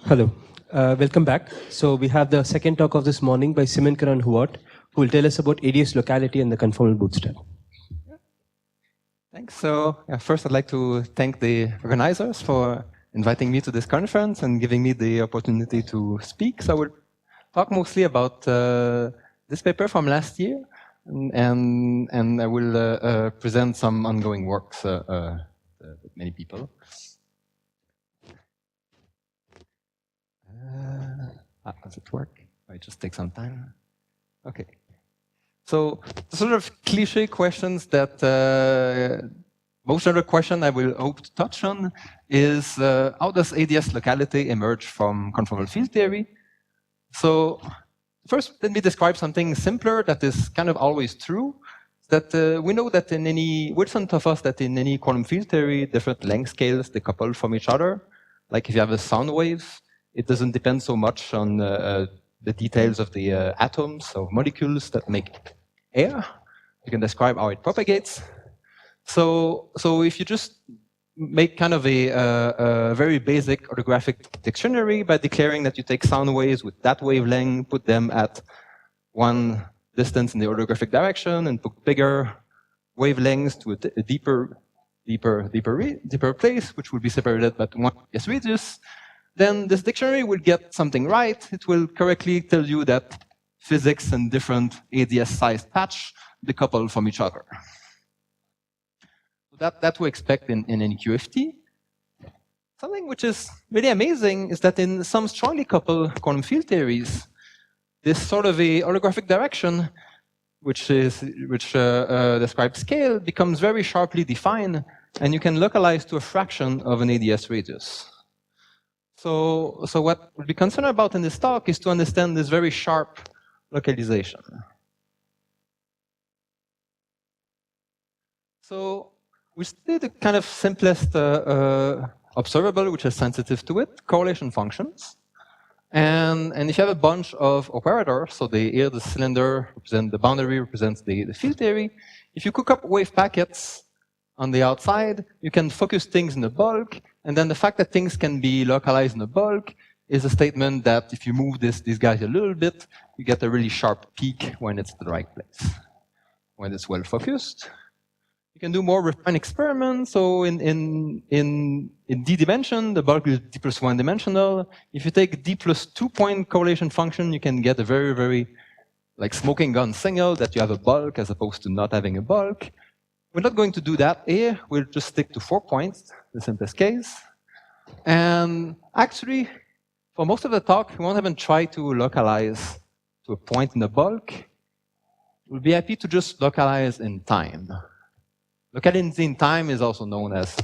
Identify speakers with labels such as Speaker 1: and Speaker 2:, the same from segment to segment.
Speaker 1: Hello, welcome back. So we have the second talk of this morning by Simon Caron-Huot, who will tell us about AdS locality and the conformal bootstrap.
Speaker 2: Thanks. So first I'd like to thank the organizers for inviting me to this conference and giving me the opportunity to speak. So I will talk mostly about this paper from last year, and I will present some ongoing works with many people. Does it work? It just takes some time. Okay. So the sort of cliche questions that most other question I will hope to touch on is how does AdS locality emerge from conformal field theory? So first, let me describe something simpler that is kind of always true. That we know that in any, Wilson taught us that in any quantum field theory, different length scales decouple from each other. Like if you have a sound wave, it doesn't depend so much on the details of the atoms or molecules that make air. You can describe how it propagates. So if you just make kind of a very basic orthographic dictionary by declaring that you take sound waves with that wavelength, put them at one distance in the orthographic direction, and put bigger wavelengths to a deeper place, which will be separated by one AdS radius, then this dictionary will get something right. It will correctly tell you that physics and different AdS-sized patch decouple from each other. That we expect in any QFT. Something which is really amazing is that in some strongly coupled quantum field theories, this sort of a holographic direction, which describes scale, becomes very sharply defined, and you can localize to a fraction of an AdS radius. So what we'll be concerned about in this talk is to understand this very sharp localization. So we study the kind of simplest observable, which is sensitive to it, correlation functions. And if you have a bunch of operators, so here the cylinder represents the boundary, represents the field theory. If you cook up wave packets on the outside, you can focus things in the bulk, and then the fact that things can be localized in the bulk is a statement that if you move these guys a little bit, you get a really sharp peak when it's at the right place, when it's well focused. You can do more refined experiments. So in D dimension, the bulk is D plus 1 dimensional. If you take D plus 2 point correlation function, you can get a very, very like smoking gun signal that you have a bulk as opposed to not having a bulk. We're not going to do that here. We'll just stick to 4 points, the simplest case. And actually, for most of the talk, we won't even try to localize to a point in the bulk. We'll be happy to just localize in time. Locality in time is also known as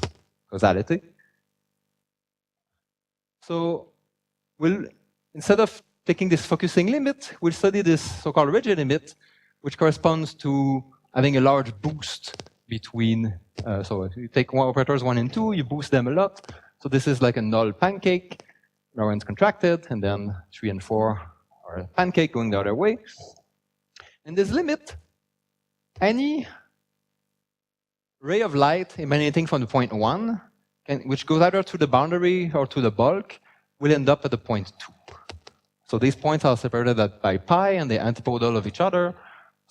Speaker 2: causality. So instead of taking this focusing limit, we'll study this so-called rigid limit, which corresponds to having a large boost between, so if you take operators 1 and 2, you boost them a lot. So this is like a null pancake, Lorentz contracted, and then 3 and 4 are a pancake going the other way. And this limit, any ray of light emanating from the point 1, which goes either to the boundary or to the bulk, will end up at the point 2. So these points are separated by pi, and they're antipodal of each other.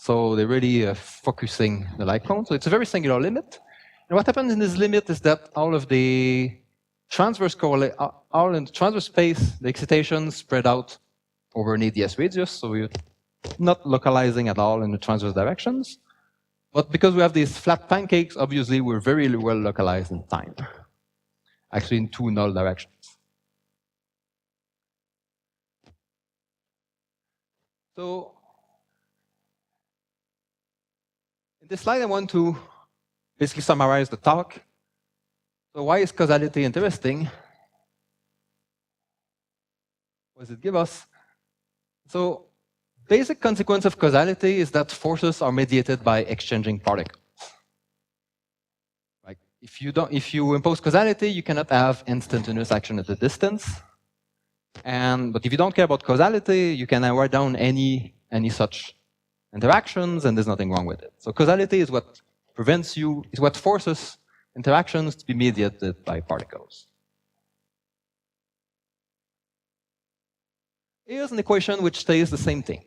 Speaker 2: So they're really focusing the light cone. So it's a very singular limit. And what happens in this limit is that all of the transverse all in the transverse space, the excitations spread out over an AdS radius. So we're not localizing at all in the transverse directions. But because we have these flat pancakes, obviously we're very well localized in time. Actually in 2 null directions. So in this slide, I want to basically summarize the talk. So why is causality interesting? What does it give us? So basic consequence of causality is that forces are mediated by exchanging particles. Like if you impose causality, you cannot have instantaneous action at a distance. But if you don't care about causality, you can write down any such interactions, and there's nothing wrong with it. So causality is what forces interactions to be mediated by particles. Here's an equation which stays the same thing.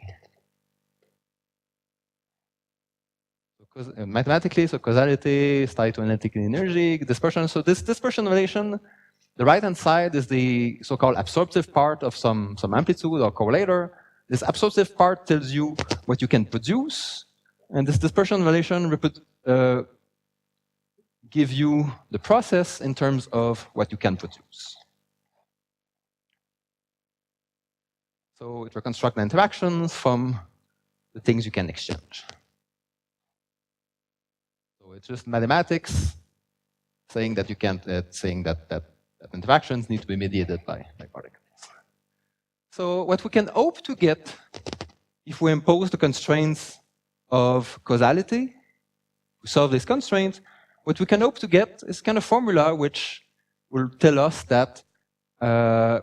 Speaker 2: Mathematically, so causality is tied to analytic energy, dispersion. So this dispersion relation, the right-hand side is the so-called absorptive part of some amplitude or correlator. This absorptive part tells you what you can produce, and this dispersion relation give you the process in terms of what you can produce. So it reconstructs the interactions from the things you can exchange. So it's just mathematics saying that you can't, saying that interactions need to be mediated by particles. So what we can hope to get if we impose the constraints of causality, to solve this constraint, what we can hope to get is kind of formula which will tell us that,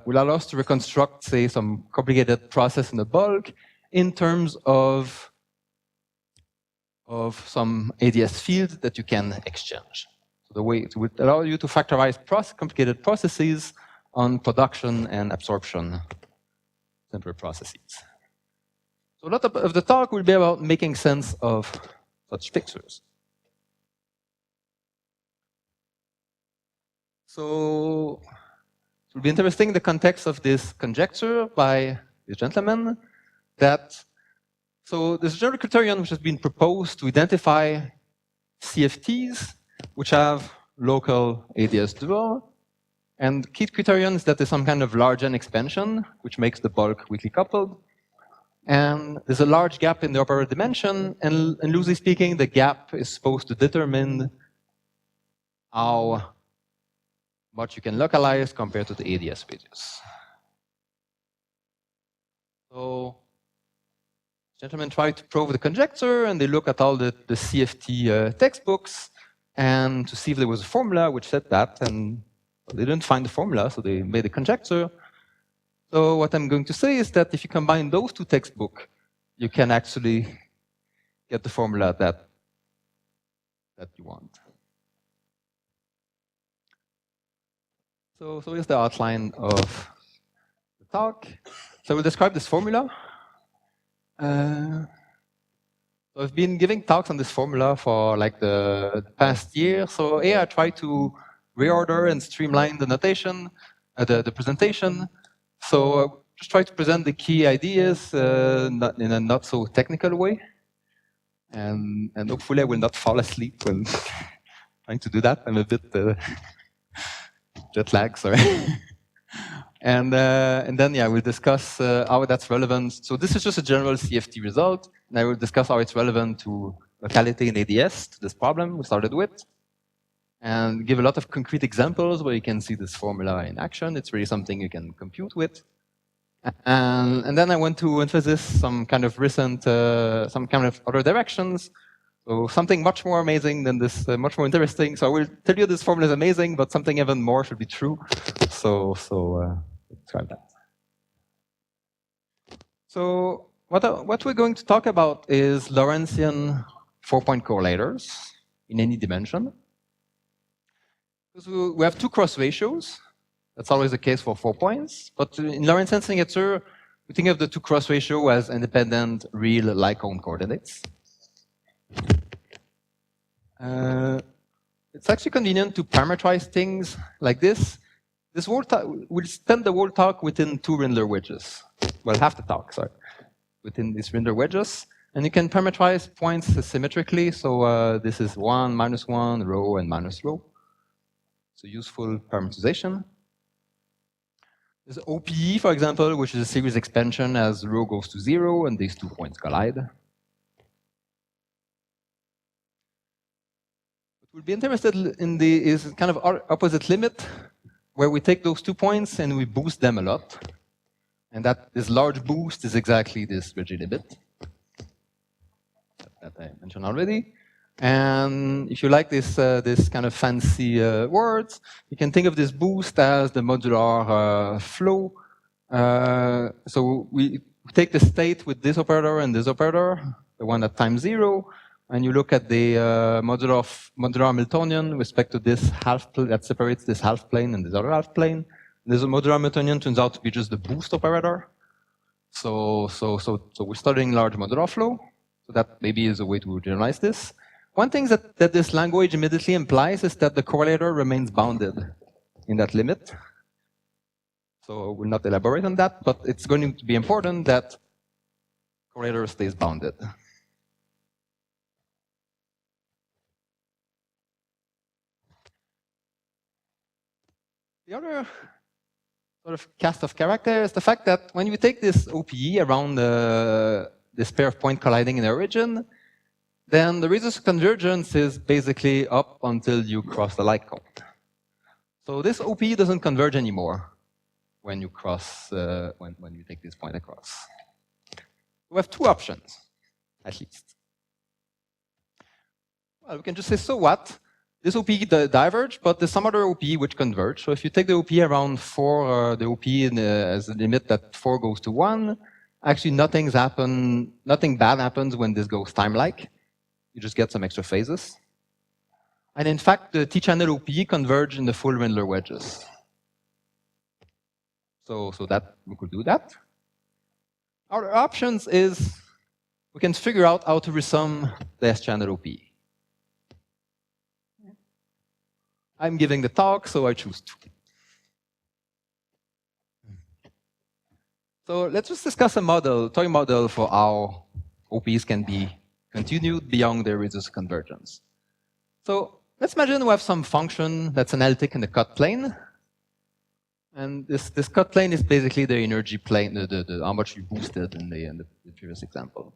Speaker 2: will allow us to reconstruct, say, some complicated process in the bulk in terms of some AdS field that you can exchange. So the way it would allow you to factorize complicated processes on production and absorption central processes. So a lot of the talk will be about making sense of such pictures. So it will be interesting in the context of this conjecture by this gentleman that, so there's a general criterion which has been proposed to identify CFTs which have local AdS dual. And key criterion is that there's some kind of large N expansion which makes the bulk weakly coupled. And there's a large gap in the operator dimension, and loosely speaking, the gap is supposed to determine how much you can localize compared to the AdS radius. So, gentlemen try to prove the conjecture, and they look at all the CFT textbooks, and to see if there was a formula which said that, and they didn't find the formula, so they made a conjecture. So what I'm going to say is that if you combine those two textbooks, you can actually get the formula that you want. So here's the outline of the talk. So we'll describe this formula. So I've been giving talks on this formula for like the past year. So here I try to reorder and streamline the notation, the presentation. So just try to present the key ideas in a not so technical way. And hopefully I will not fall asleep when trying to do that. I'm a bit jet lag, sorry. And then, yeah, we'll discuss how that's relevant. So this is just a general CFT result, and I will discuss how it's relevant to locality and AdS, to this problem we started with, and give a lot of concrete examples where you can see this formula in action. It's really something you can compute with. And then I want to emphasize some kind of recent, some kind of other directions. So something much more amazing than this, much more interesting. So I will tell you this formula is amazing, but something even more should be true. So try that. So what we're going to talk about is Lorentzian 4-point correlators in any dimension. So we have two cross ratios. That's always the case for 4 points. But in Lorentzian signature, we think of the two cross ratio as independent real Lycombe coordinates. It's actually convenient to parameterize things like this. This whole talk, we'll spend the whole talk within two Rindler wedges. Well, half the talk, sorry, within these Rindler wedges. And you can parameterize points symmetrically. So this is 1, -1, rho, and minus rho. So useful parameterization. There's OPE, for example, which is a series expansion as rho goes to 0 and these 2 points collide. What we'll be interested in is kind of opposite limit, where we take those 2 points and we boost them a lot. And that this large boost is exactly this rigid limit that I mentioned already. And if you like this kind of fancy words, you can think of this boost as the modular flow. So we take the state with this operator and this operator, the one at time 0, and you look at the modular Hamiltonian with respect to this half plane that separates this half plane and this other half plane. This modular Hamiltonian turns out to be just the boost operator. So we're studying large modular flow. So that maybe is a way to generalize this. One thing that this language immediately implies is that the correlator remains bounded in that limit. So we'll not elaborate on that, but it's going to be important that correlator stays bounded. The other sort of cast of character is the fact that when you take this OPE around this pair of points colliding in the origin, then the radius of convergence is basically up until you cross the light cone. So this OPE doesn't converge anymore when you cross, when you take this point across. We have two options, at least. Well, we can just say, so what? This OPE diverge, but there's some other OPE which converge. So if you take the OPE around 4, the OPE as a limit that 4 goes to 1, actually nothing bad happens when this goes time-like. You just get some extra phases. And in fact, the T-channel OPE converge in the full Wendler wedges. So that we could do that. Our options is we can figure out how to resum the S-channel OPE. I'm giving the talk, so I choose 2. So let's just discuss a toy model for how OPs can be continued beyond their radius of convergence. So let's imagine we have some function that's analytic in the cut plane. And this cut plane is basically the energy plane, how much you boosted in the previous example.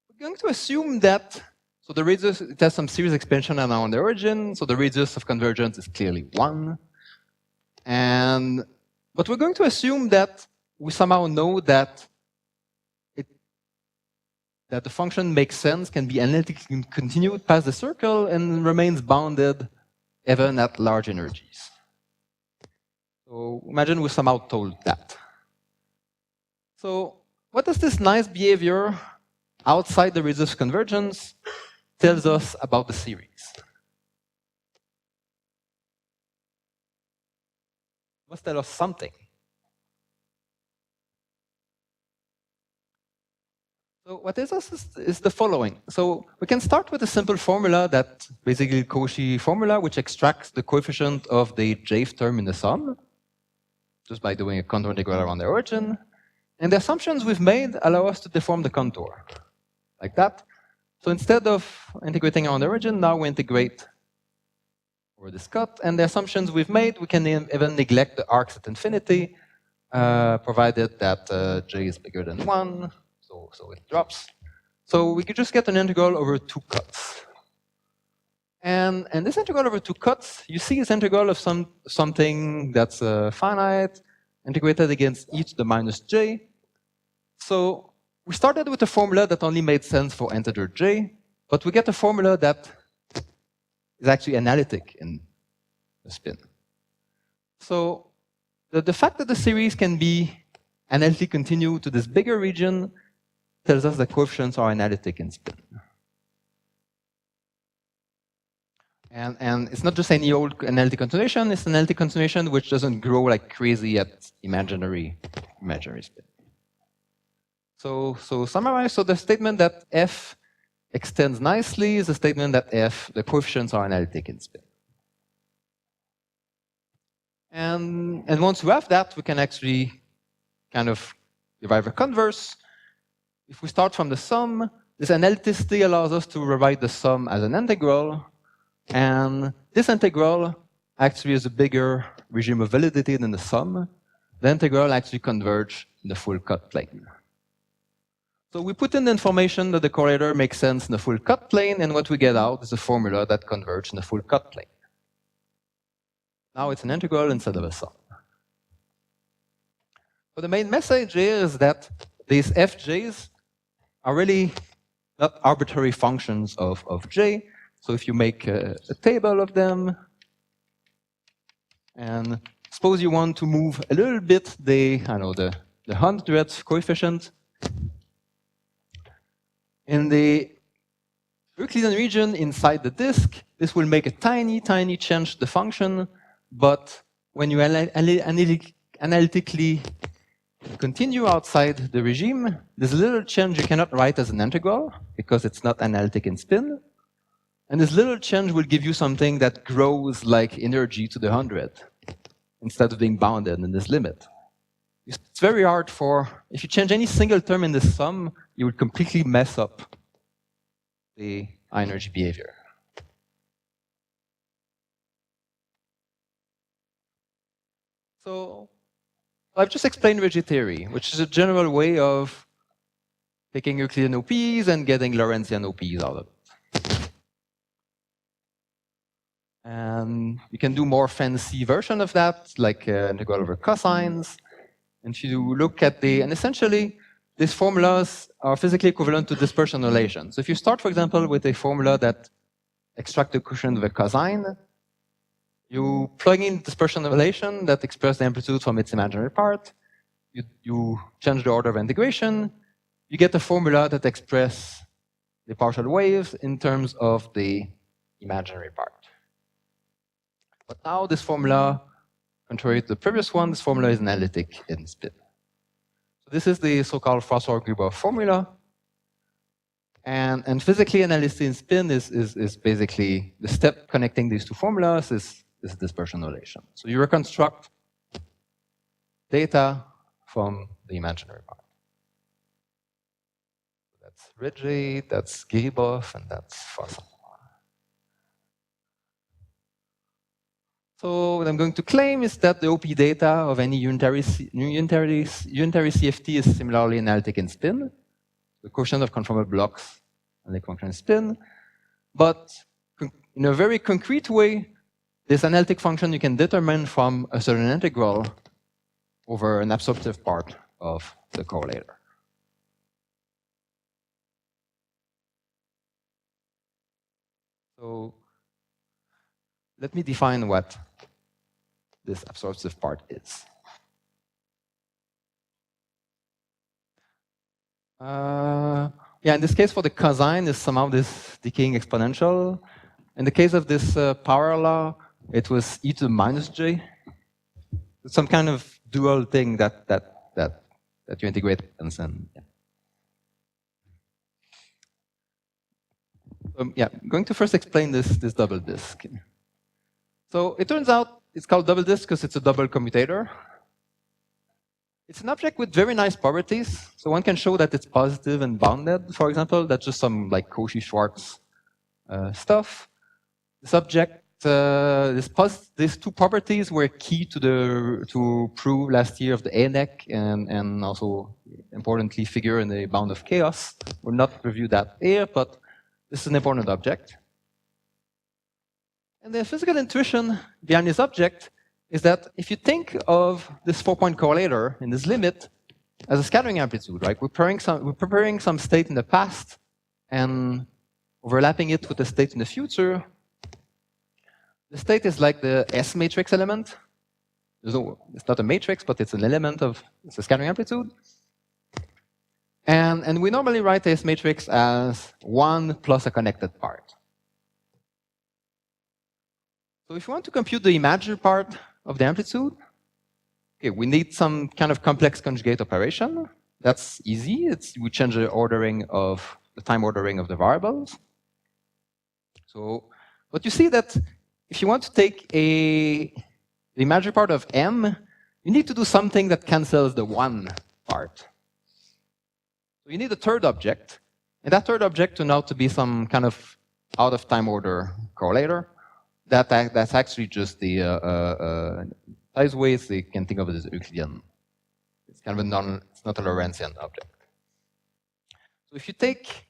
Speaker 2: We're going to assume that so the radius, it has some series expansion around the origin, so the radius of convergence is clearly 1. But we're going to assume that we somehow know that the function makes sense, can be analytically continued past the circle, and remains bounded even at large energies. So imagine we somehow told that. So what does this nice behavior outside the radius of convergence tells us about the series? Must tell us something. So what tells us is the following. So we can start with a simple formula that basically Cauchy formula, which extracts the coefficient of the jth term in the sum, just by doing a contour integral around the origin. And the assumptions we've made allow us to deform the contour, like that. So instead of integrating around the origin, now we integrate over this cut. And the assumptions we've made, we can even neglect the arcs at infinity, provided that j is bigger than 1, so it drops. So we could just get an integral over 2 cuts. And this integral over 2 cuts, you see is integral of something that's finite, integrated against e to the minus j. So we started with a formula that only made sense for integer j, but we get a formula that is actually analytic in the spin. So the fact that the series can be analytically continued to this bigger region tells us that coefficients are analytic in spin. And it's not just any old analytic continuation, it's an analytic continuation which doesn't grow like crazy at imaginary spin. So summarize, so the statement that f extends nicely is a statement that the coefficients are analytic in spin. And once we have that, we can actually kind of derive a converse. If we start from the sum, this analyticity allows us to rewrite the sum as an integral. And this integral actually is a bigger regime of validity than the sum. The integral actually converges in the full cut plane. So we put in the information that the correlator makes sense in the full cut plane, and what we get out is a formula that converges in the full cut plane. Now it's an integral instead of a sum. But the main message here is that these fj's are really not arbitrary functions of j. So if you make a table of them, and suppose you want to move a little bit the 100th coefficient, in the Euclidean region inside the disk, this will make a tiny, tiny change to the function, but when you analytically continue outside the regime, this little change you cannot write as an integral because it's not analytic in spin. And this little change will give you something that grows like energy to the 100 instead of being bounded in this limit. It's very hard for, if you change any single term in the sum, you would completely mess up the high energy behavior. So I've just explained rigid theory, which is a general way of taking Euclidean OPs and getting Lorentzian OPs out of it. And you can do more fancy version of that, like integral over cosines. And if you look at and essentially, these formulas are physically equivalent to dispersion relation. So if you start, for example, with a formula that extracts the quotient of a cosine, you plug in dispersion relation that expresses the amplitude from its imaginary part. You change the order of integration. You get a formula that expresses the partial waves in terms of the imaginary part. But now this formula, contrary to the previous one, this formula is analytic in spin. So this is the so-called Froissart-Gribov formula. And physically analysis in spin is basically the step connecting these two formulas is dispersion relation. So you reconstruct data from the imaginary part. That's rigid, that's Gribov, and that's Froissart. So what I'm going to claim is that the OP data of any unitary CFT is similarly analytic in spin. The quotient of conformal blocks and the function in spin. But in a very concrete way, this analytic function you can determine from a certain integral over an absorptive part of the correlator. So let me define what this absorptive part is. Yeah, in this case for the cosine is somehow this decaying exponential. In the case of this power law, it was e to the minus j. It's some kind of dual thing that you integrate and then. Yeah. I'm going to first explain this double disk. So it turns out it's called double disk because it's a double commutator. It's an object with very nice properties. So one can show that it's positive and bounded, for example. That's just some like Cauchy-Schwarz stuff. This object, these two properties were key to prove last year of the ANEC and also importantly figure in the bound of chaos. We'll not review that here, but this is an important object. And the physical intuition behind this object is that if you think of this 4-point correlator in this limit as a scattering amplitude, right? We're preparing some state in the past and overlapping it with the state in the future. The state is like the S matrix element. It's not a matrix, but it's an element of it's a scattering amplitude. And we normally write the S matrix as 1 plus a connected part. So if you want to compute the imaginary part of the amplitude, okay, we need some kind of complex conjugate operation. That's easy. We change the time ordering of the variables. So, but you see that if you want to take the imaginary part of M, you need to do something that cancels the 1 part. So you need a third object, and that third object turned out to be some kind of out of time order correlator. That's actually just the size ways you can think of it as Euclidean. It's kind of it's not a Lorentzian object. So if you take,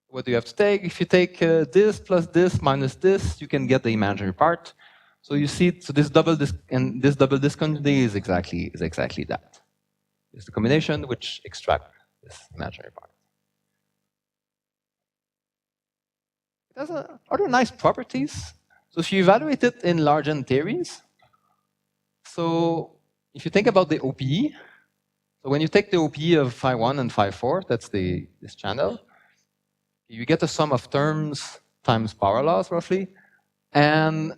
Speaker 2: what do you have to take? If you take this plus this minus this, you can get the imaginary part. So you see, so this double disk and this double discontinuity is exactly that. It's the combination which extracts this imaginary part. It has other nice properties. So if you evaluate it in large N theories, so if you think about the OPE, so when you take the OPE of phi 1 and phi 4, that's this channel, you get a sum of terms times power laws roughly. And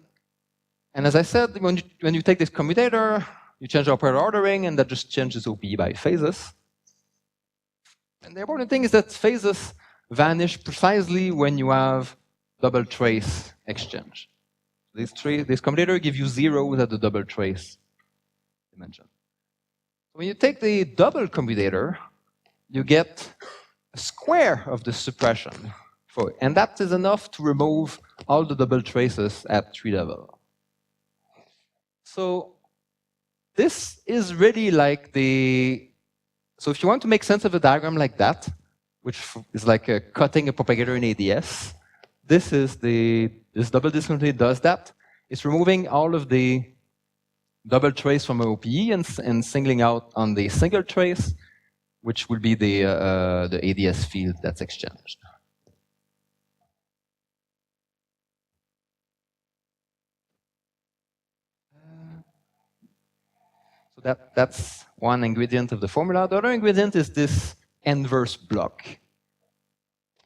Speaker 2: as I said, when you take this commutator, you change the operator ordering, and that just changes OPE by phases. And the important thing is that phases vanish precisely when you have double trace exchange. This commutator gives you zeros at the double trace dimension. When you take the double commutator, you get a square of the suppression. And that is enough to remove all the double traces at tree level. So this is really like so if you want to make sense of a diagram like that, which is like cutting a propagator in AdS, this double discontinuity does that. It's removing all of the double trace from OPE and singling out on the single trace, which will be the AdS field that's exchanged. So that's one ingredient of the formula. The other ingredient is this inverse block.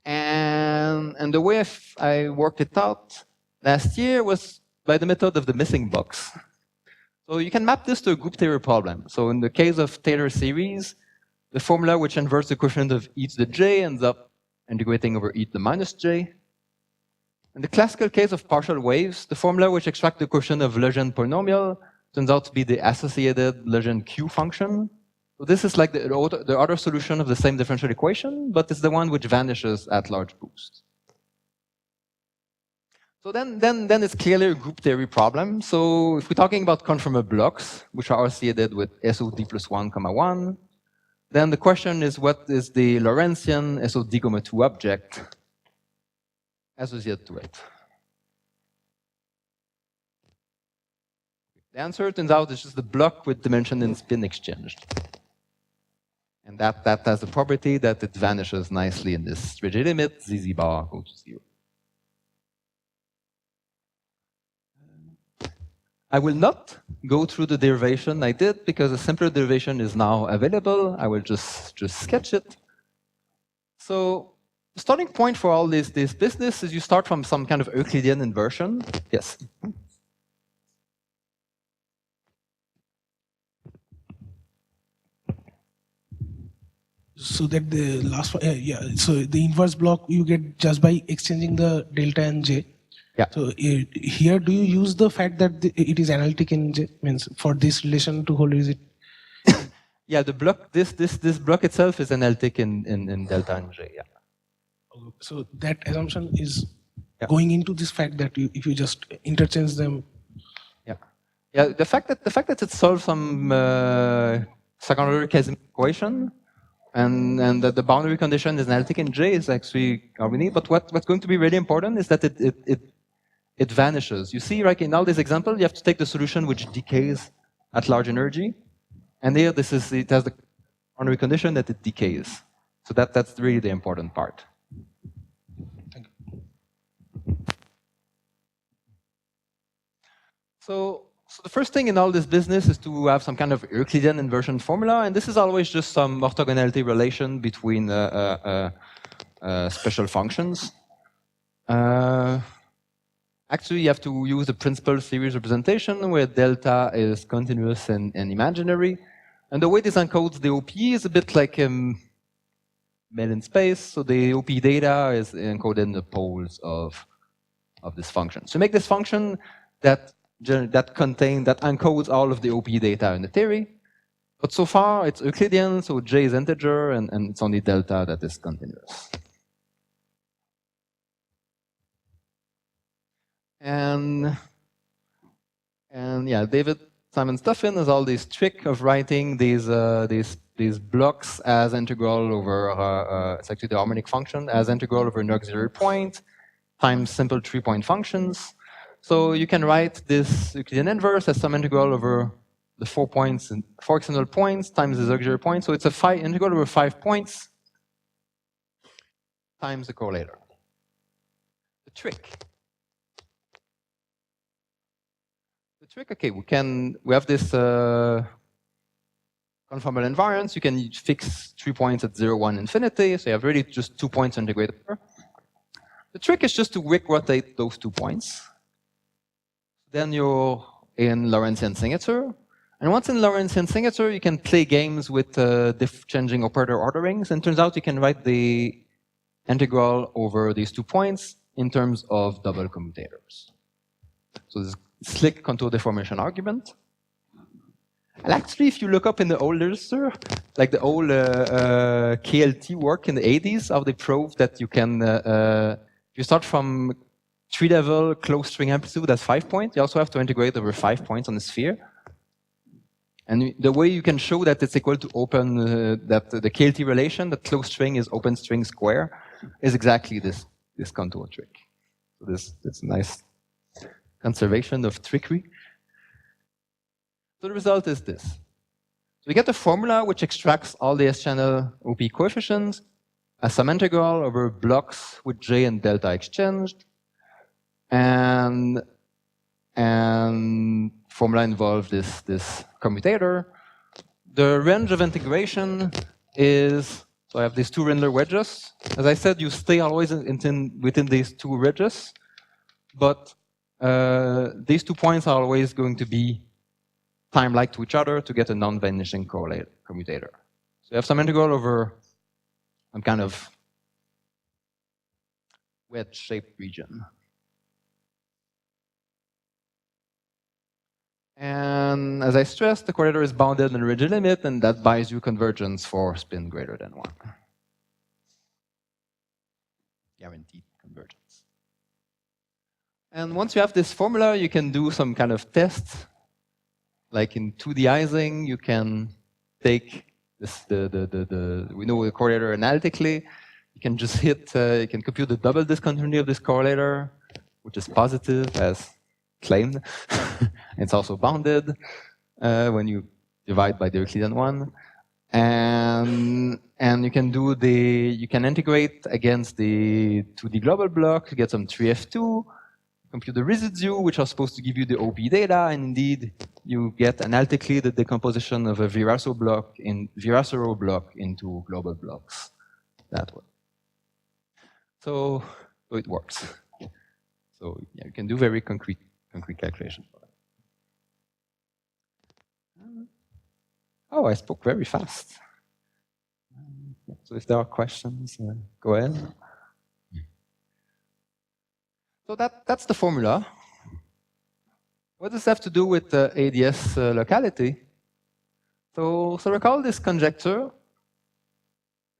Speaker 2: And the way I worked it out last year was by the method of the missing box. So you can map this to a group theory problem. So in the case of Taylor series, the formula which inverts the coefficient of e to the j ends up integrating over e to the minus j. In the classical case of partial waves, the formula which extracts the coefficient of Lejeune polynomial turns out to be the associated Lejeune Q function. So this is like the other solution of the same differential equation, but it's the one which vanishes at large boost. So then it's clearly a group theory problem. So if we're talking about conformal blocks, which are associated with SOD plus 1, 1, then the question is, what is the Lorentzian SOD, 2 object associated to it? The answer turns out is just the block with dimension and spin exchanged. And that has the property that it vanishes nicely in this rigid limit, ZZ bar goes to 0. I will not go through the derivation I did because a simpler derivation is now available. I will just sketch it. So the starting point for all this business is you start from some kind of Euclidean inversion. Yes.
Speaker 3: So that the last one, so the inverse block you get just by exchanging the delta and j.
Speaker 2: Yeah.
Speaker 3: So here, do you use the fact that it is analytic in j, means for this relation to hold, is it?
Speaker 2: Yeah, the block, this block itself is analytic in delta and j. Yeah.
Speaker 3: So that assumption is going into this fact that if you just interchange them.
Speaker 2: Yeah. Yeah. The fact that it solves some second-order Casimir equation. And that the boundary condition is analytic in J is actually neat. But what's going to be really important is that it vanishes. You see, like in all this example, you have to take the solution which decays at large energy. And here, it has the boundary condition that it decays. So that's really the important part.
Speaker 3: Thank you.
Speaker 2: So the first thing in all this business is to have some kind of Euclidean inversion formula, and this is always just some orthogonality relation between special functions. Actually, you have to use a principal series representation where delta is continuous and imaginary. And the way this encodes the OP is a bit like mail in space. So the OP data is encoded in the poles of this function. So make this function that encodes all of the OP data in the theory. But so far, it's Euclidean, so J is integer, and it's only delta that is continuous. And yeah, David Simon Stuffin has all this trick of writing these blocks as integral over, it's actually the harmonic function, as integral over an auxiliary point times simple 3-point functions. So you can write this Euclidean inverse as some integral over the 4 points and 4 external points times this auxiliary point. So it's a integral over 5 points times the correlator. The trick. Okay, we have this conformal invariance. You can fix 3 points at 0, 1, infinity. So you have really just 2 points integrated. The trick is just to quick rotate those 2 points. Then you're in Lorentzian signature. And once in Lorentzian signature, you can play games with changing operator orderings. And it turns out you can write the integral over these 2 points in terms of double commutators. So this slick contour deformation argument. And actually, if you look up in the old literature, like the old KLT work in the 80s, how they proved that you can, if you start from 3-level closed string amplitude at 5 points, you also have to integrate over 5 points on the sphere. And the way you can show that it's equal to open, that the KLT relation, that closed string is open string square, is exactly this contour trick. So this nice conservation of trickery. So the result is this. So we get a formula which extracts all the S-channel OP coefficients as some integral over blocks with J and delta exchanged. And formula involves this commutator. The range of integration is, so I have these 2 Rindler wedges. As I said, you stay always within these 2 wedges, but these 2 points are always going to be time-like to each other to get a non-vanishing commutator. So you have some integral over some kind of wedge-shaped region. And as I stressed, the correlator is bounded in a rigid limit, and that buys you convergence for spin greater than 1. Guaranteed convergence. And once you have this formula, you can do some kind of test. Like in 2D Ising, you can take this, we know the correlator analytically. You can just hit, you can compute the double discontinuity of this correlator, which is positive as claimed. It's also bounded when you divide by the Euclidean one. And you can do you can integrate against the 2D global block to get some 3F2, compute the residue, which are supposed to give you the OP data, and indeed you get analytically the decomposition of a Virasoro block into global blocks that way. So it works. So yeah, you can do very concrete calculations for that. Oh, I spoke very fast. So if there are questions, go ahead. So that's the formula. What does this have to do with AdS locality? So recall this conjecture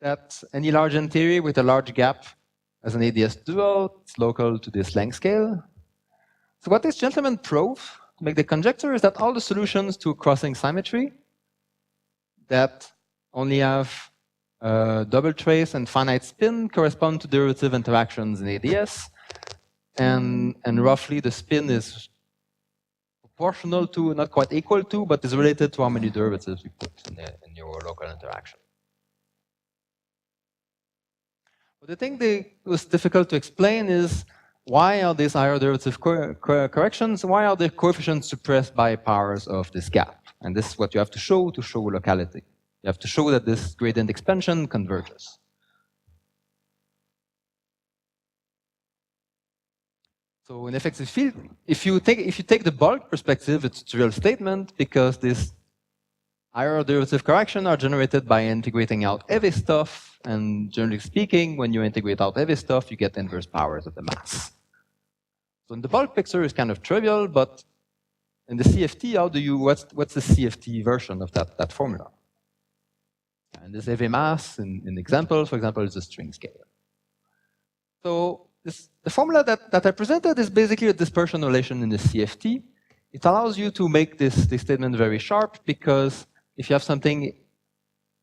Speaker 2: that any large N theory with a large gap as an AdS dual, it's local to this length scale. So what this gentleman proved to make the conjecture is that all the solutions to crossing symmetry that only have double trace and finite spin correspond to derivative interactions in AdS. And roughly the spin is proportional to, not quite equal to, but is related to how many derivatives you put in your local interaction. But the thing that was difficult to explain is why are these higher derivative corrections, why are the coefficients suppressed by powers of this gap? And this is what you have to show locality. You have to show that this gradient expansion converges. So in effective field, if you take the bulk perspective, it's a trivial statement because this higher derivative correction are generated by integrating out heavy stuff, and generally speaking, when you integrate out heavy stuff, you get inverse powers of the mass. So in the bulk picture, it's kind of trivial, but in the CFT, what's the CFT version of that formula? And this heavy mass in examples, for example, is a string scalar. So the formula that I presented is basically a dispersion relation in the CFT. It allows you to make this statement very sharp because if you have something,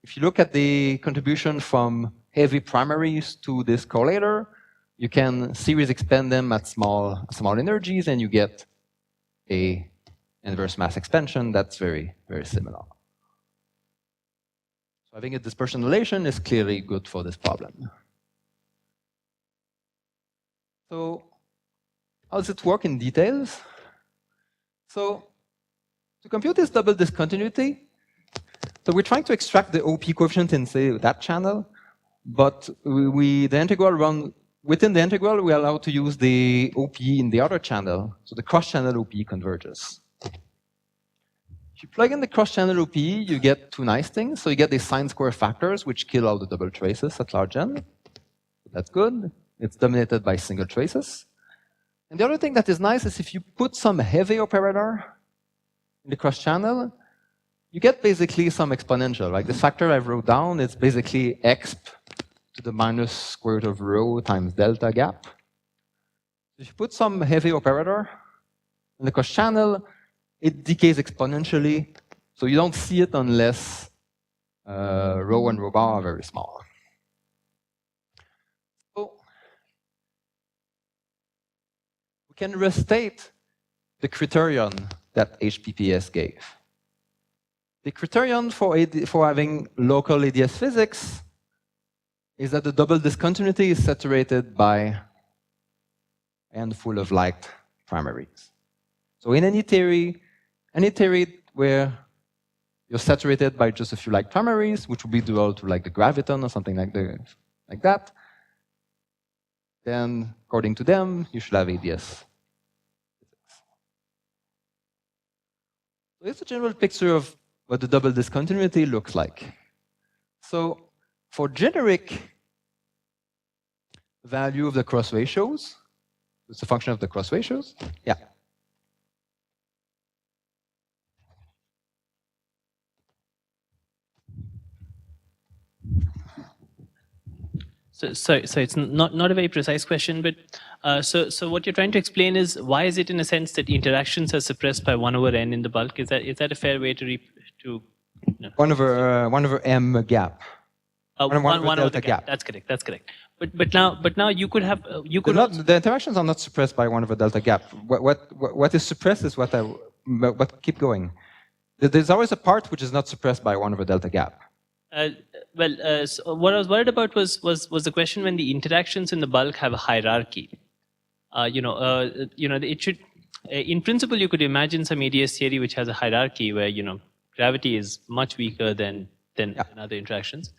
Speaker 2: if you look at the contribution from heavy primaries to this correlator, you can series expand them at small energies and you get a inverse mass expansion that's very, very similar. So having a dispersion relation is clearly good for this problem. So how does it work in details? So to compute this double discontinuity, so we're trying to extract the OP coefficient in, say, that channel, but the integral within the integral, we are allowed to use the OP in the other channel. So the cross-channel OP converges. If you plug in the cross-channel OPE, you get two nice things. So you get these sine square factors, which kill all the double traces at large n. That's good. It's dominated by single traces. And the other thing that is nice is if you put some heavy operator in the cross-channel, you get basically some exponential. Like the factor I wrote down, it's basically exp to the minus square root of rho times delta gap. If you put some heavy operator in the cross-channel, it decays exponentially, so you don't see it unless rho and rho bar are very small. So we can restate the criterion that HPPS gave. The criterion for having local AdS physics is that the double discontinuity is saturated by a handful of liked primaries. So in any theory where you're saturated by just a few like primaries, which would be dual to like the graviton or something like that, then according to them, you should have AdS. So it's a general picture of what the double discontinuity looks like. So for generic value of the cross ratios, it's a function of the cross ratios, yeah.
Speaker 4: So it's not a very precise question, but so what you're trying to explain is why is it in a sense that interactions are suppressed by 1 over n in the bulk? Is that a fair way to no.
Speaker 2: 1 over m gap.
Speaker 4: 1 over the gap. That's correct. But now you could have
Speaker 2: the interactions are not suppressed by 1 over delta gap. What is suppressed is what keep going. There's always a part which is not suppressed by 1 over delta gap.
Speaker 4: So what I was worried about was the question when the interactions in the bulk have a hierarchy. It should, in principle, you could imagine some AdS theory which has a hierarchy where gravity is much weaker than other interactions.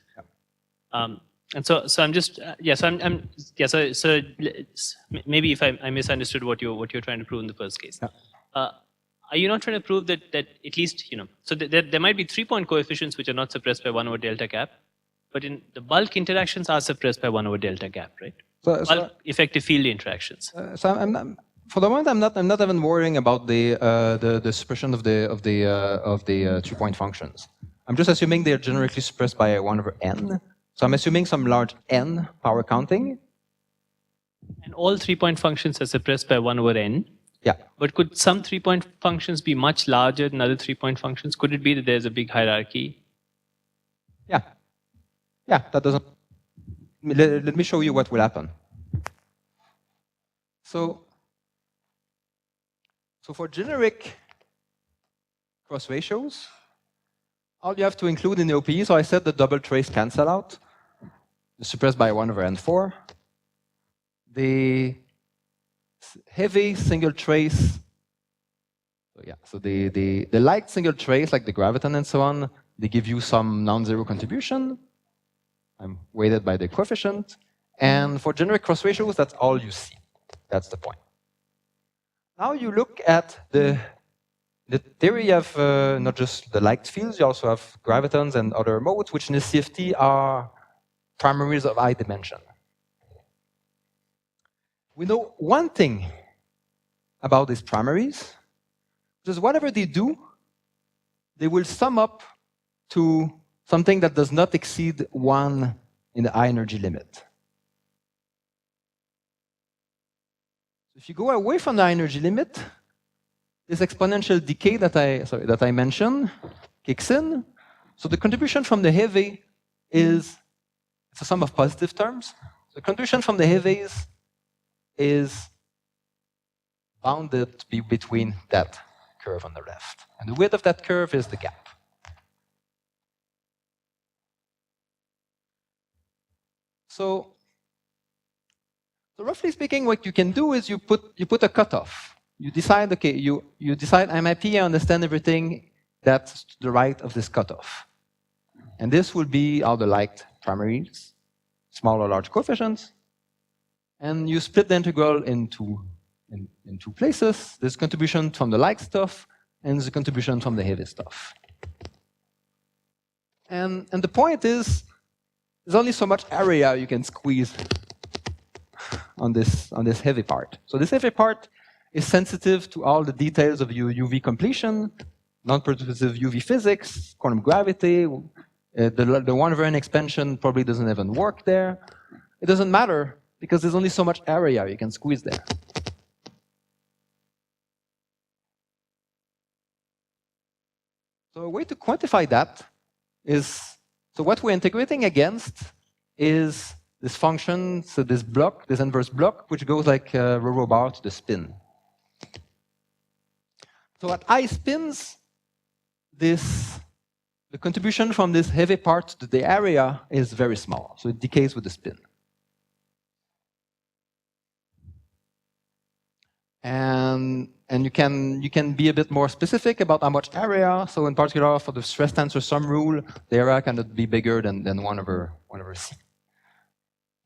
Speaker 4: Yeah. And so I'm just so maybe if I misunderstood what you're trying to prove in the first case. Yeah. Are you not trying to prove that at least, so there might be 3-point coefficients which are not suppressed by 1 over delta gap, but in the bulk interactions are suppressed by 1 over delta gap, right? Bulk effective field interactions.
Speaker 2: So I'm not, for the moment, I'm not even worrying about the suppression of the 3-point functions. I'm just assuming they're generically suppressed by 1 over n. So I'm assuming some large n power counting.
Speaker 4: And all 3-point functions are suppressed by 1 over n.
Speaker 2: Yeah.
Speaker 4: But could some 3-point functions be much larger than other 3-point functions? Could it be that there's a big hierarchy?
Speaker 2: Yeah. Yeah, that doesn't... Let me show you what will happen. So for generic cross ratios, all you have to include in the OPE, so I said the double trace cancel out, suppressed by 1 over n4. The heavy single trace, so the light single trace, like the graviton and so on, they give you some non-zero contribution. I'm weighted by the coefficient. And for generic cross ratios, that's all you see. That's the point. Now you look at the theory of not just the light fields, you also have gravitons and other modes, which in the CFT are primaries of I dimension. We know one thing about these primaries, which is whatever they do, they will sum up to something that does not exceed 1 in the high energy limit. If you go away from the high energy limit, this exponential decay that I mentioned kicks in. So the contribution from the heavy is a sum of positive terms. The contribution from the heavies is bounded to be between that curve on the left. And the width of that curve is the gap. So roughly speaking, what you can do is you put a cutoff. You decide, okay, you decide I'm happy, I understand everything that's to the right of this cutoff. And this will be all the liked primaries, small or large coefficients. And you split the integral in two places. There's contribution from the like stuff and the contribution from the heavy stuff. And the point is, there's only so much area you can squeeze on this heavy part. So this heavy part is sensitive to all the details of your UV completion, non-perturbative UV physics, quantum gravity. The 1/n expansion probably doesn't even work there. It doesn't matter because there's only so much area you can squeeze there. So a way to quantify that is, so what we're integrating against is this function, so this block, this inverse block, which goes like rho bar to the spin. So at I spins, the contribution from this heavy part to the area is very small, so it decays with the spin. And you can be a bit more specific about how much area. So in particular, for the stress tensor sum rule, the area cannot be bigger than 1/c.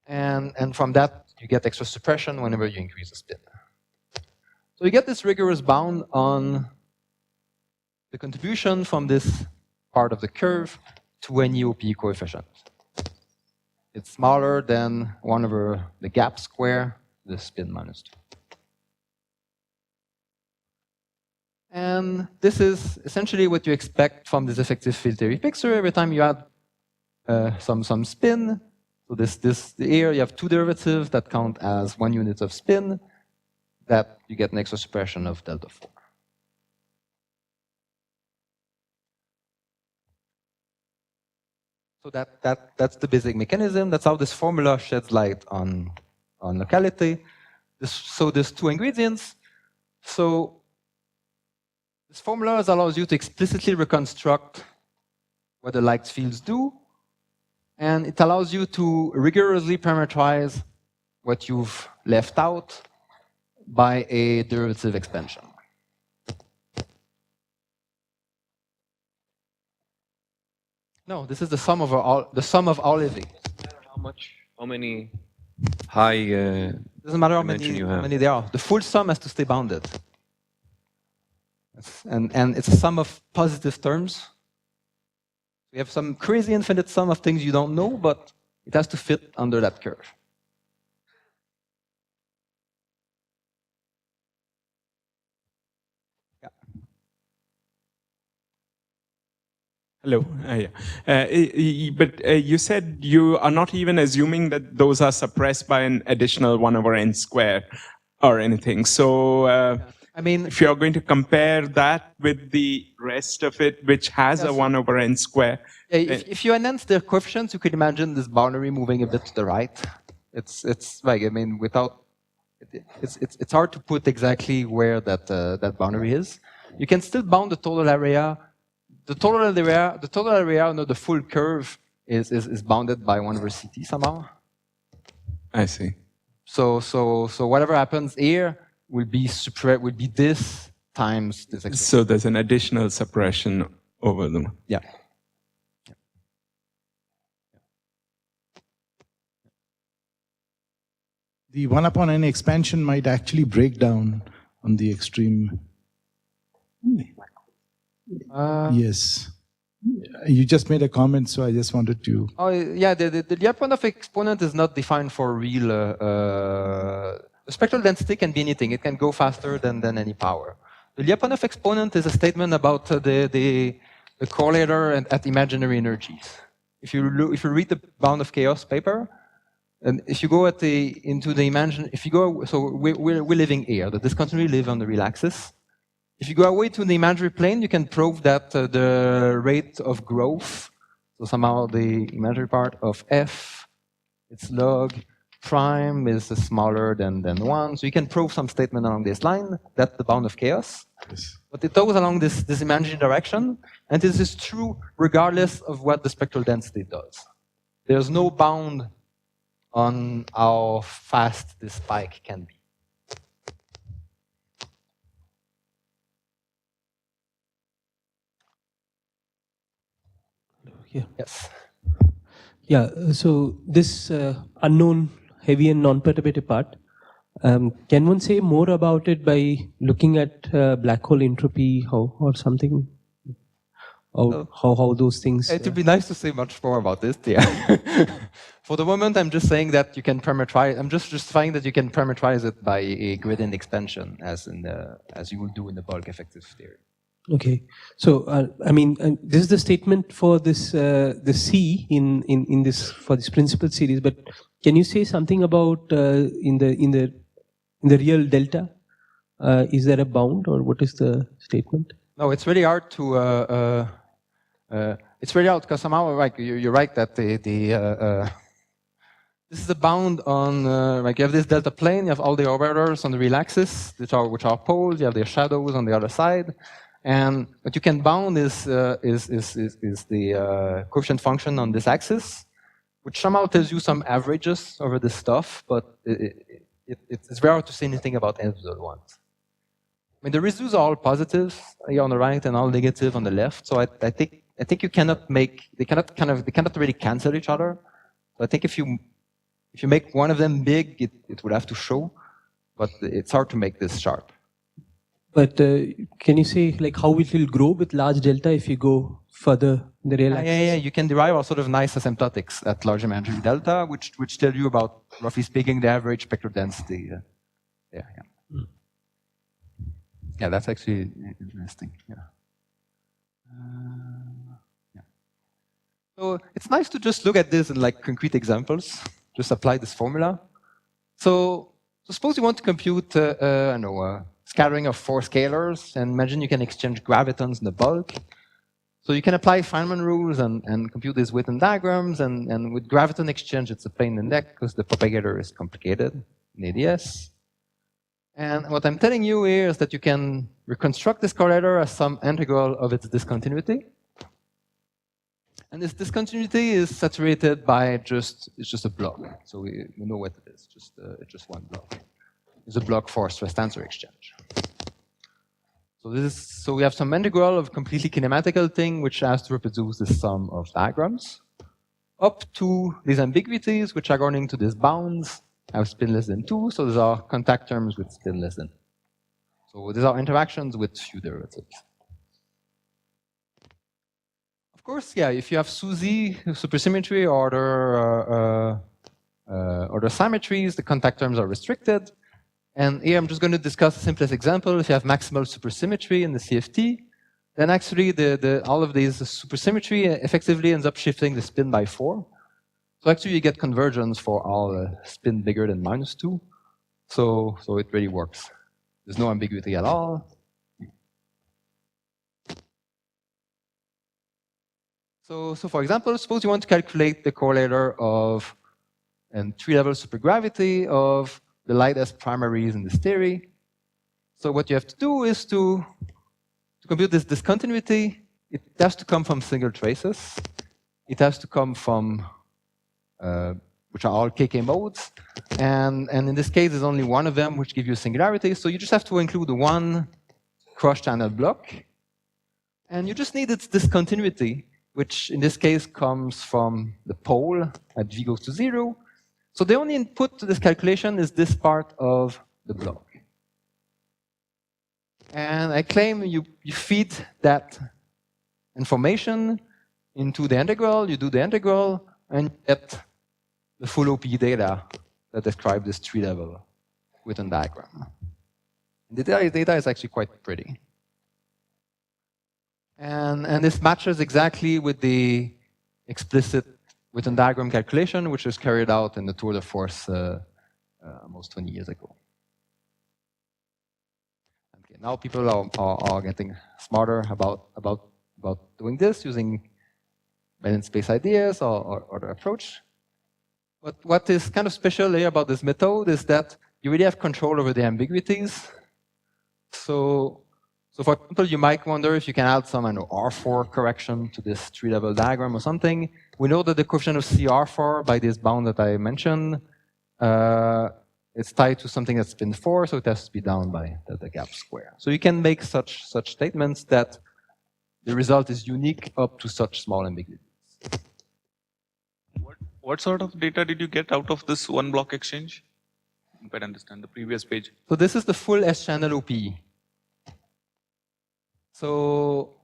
Speaker 2: And from that, you get extra suppression whenever you increase the spin. So you get this rigorous bound on the contribution from this part of the curve to any OP coefficient. It's smaller than 1/the gap square, the spin minus 2. And this is essentially what you expect from this effective field theory picture. Every time you add some spin, so here you have two derivatives that count as 1 unit of spin, that you get an extra suppression of delta 4. So that's the basic mechanism. That's how this formula sheds light on locality. So there's two ingredients. So this formula allows you to explicitly reconstruct what the liked fields do, and it allows you to rigorously parameterize what you've left out by a derivative expansion. No, this is the sum of all EV.
Speaker 5: How many high
Speaker 2: Doesn't matter how
Speaker 5: dimension
Speaker 2: many there are. The full sum has to stay bounded. And it's a sum of positive terms. We have some crazy infinite sum of things you don't know, but it has to fit under that curve. Yeah.
Speaker 6: Hello. But you said you are not even assuming that those are suppressed by an additional 1/n square or anything. So
Speaker 2: I mean,
Speaker 6: if you're going to compare that with the rest of it, which has a 1/n square.
Speaker 2: If you enhance their coefficients, you could imagine this boundary moving a bit to the right. It's like, I mean, without, it's hard to put exactly where that boundary is. You can still bound the total area. The total area under the full curve is bounded by 1/CT somehow.
Speaker 6: I see.
Speaker 2: So whatever happens here will be this times this expression.
Speaker 6: So there's an additional suppression over them.
Speaker 2: Yeah.
Speaker 7: The 1/n expansion might actually break down on the extreme. Yes. You just made a comment, so I just wanted to.
Speaker 2: Oh yeah, the Lyapunov exponent is not defined for real. The spectral density can be anything. It can go faster than any power. The Lyapunov exponent is a statement about the correlator at imaginary energies. If you read the Bound of Chaos paper, and if you go into the imagine, so we're living here. The discontinuity live on the real axis. If you go away to the imaginary plane, you can prove that the rate of growth, so somehow the imaginary part of f, its log prime is smaller than 1. So you can prove some statement along this line. That's the bound of chaos.
Speaker 7: Yes.
Speaker 2: But it goes along this imaginary direction, and this is true regardless of what the spectral density does. There's no bound on how fast this spike can be.
Speaker 1: Yeah.
Speaker 2: Yes.
Speaker 1: Yeah. So this unknown heavy and non-perturbative part, Can one say more about it by looking at black hole entropy or something? Or how those things...
Speaker 2: It would be nice to say much more about this, yeah. For the moment, I'm just saying that you can parameterize, I'm just justifying that you can parameterize it by a gradient expansion as you will do in the bulk effective theory.
Speaker 1: Okay, so I mean, this is the statement for this the C in this for this principal series. But can you say something about in the real delta? Is there a bound, or what is the statement?
Speaker 2: No, it's really hard to. It's very hard because somehow, like you're right that this is a bound on like you have this delta plane, you have all the operators on the real axis, which are poles. You have their shadows on the other side. And what you can bound is the coefficient function on this axis, which somehow tells you some averages over this stuff, but it's very hard to say anything about individual ones. I mean, the residues are all positives here on the right and all negative on the left. So I think you cannot make they cannot really cancel each other. So I think if you make one of them big, it would have to show, but it's hard to make this sharp.
Speaker 1: But can you say like how it will grow with large delta if you go further in the real axis?
Speaker 2: Yeah. You can derive all sort of nice asymptotics at large imaginary delta, which tell you about, roughly speaking, the average spectral density. Yeah, that's actually interesting. Yeah. So it's nice to just look at this in like concrete examples. Just apply this formula. So suppose you want to compute, I don't know. Scattering of 4 scalars, and imagine you can exchange gravitons in the bulk. So you can apply Feynman rules and compute these Witten diagrams, and with graviton exchange, it's a pain in the neck because the propagator is complicated in AdS. And what I'm telling you here is that you can reconstruct this correlator as some integral of its discontinuity. And this discontinuity is saturated by it's just a block. So we know what it is, it's just one block. It's a block for stress tensor exchange. So we have some integral of completely kinematical thing which has to reproduce the sum of diagrams up to these ambiguities which are going into these bounds have spin less than 2, so these are contact terms with spin less than. So these are interactions with few derivatives. Of course, yeah, if you have SUSY supersymmetry or the symmetries, the contact terms are restricted. And here I'm just going to discuss the simplest example. If you have maximal supersymmetry in the CFT, then actually all of these supersymmetry effectively ends up shifting the spin by 4. So actually you get convergence for all spin bigger than -2. So it really works. There's no ambiguity at all. So for example, suppose you want to calculate the correlator of a 3-level supergravity of the lightest primaries in this theory. So what you have to do is to compute this discontinuity. It has to come from single traces. It has to come from which are all KK modes. And in this case, there's only one of them which gives you singularity. So you just have to include one cross-channel block. And you just need its discontinuity, which in this case comes from the pole at v goes to 0. So the only input to this calculation is this part of the block. And I claim you feed that information into the integral, you do the integral, and you get the full OP data that describe this 3-level Witten diagram. The data is actually quite pretty. And this matches exactly with the explicit Witten diagram calculation, which was carried out in the Tour de Force almost 20 years ago. Okay, now people are getting smarter about doing this using balance space ideas or the approach. But what is kind of special here about this method is that you really have control over the ambiguities. So for example, you might wonder if you can add some R4 correction to this 3-level diagram or something. We know that the coefficient of CR4 by this bound that I mentioned, it's tied to something that's spin 4, so it has to be down by the gap square. So you can make such statements that the result is unique up to such small ambiguities.
Speaker 8: What sort of data did you get out of this one block exchange? quite understand the previous page.
Speaker 2: So this is the full S-channel OPE. So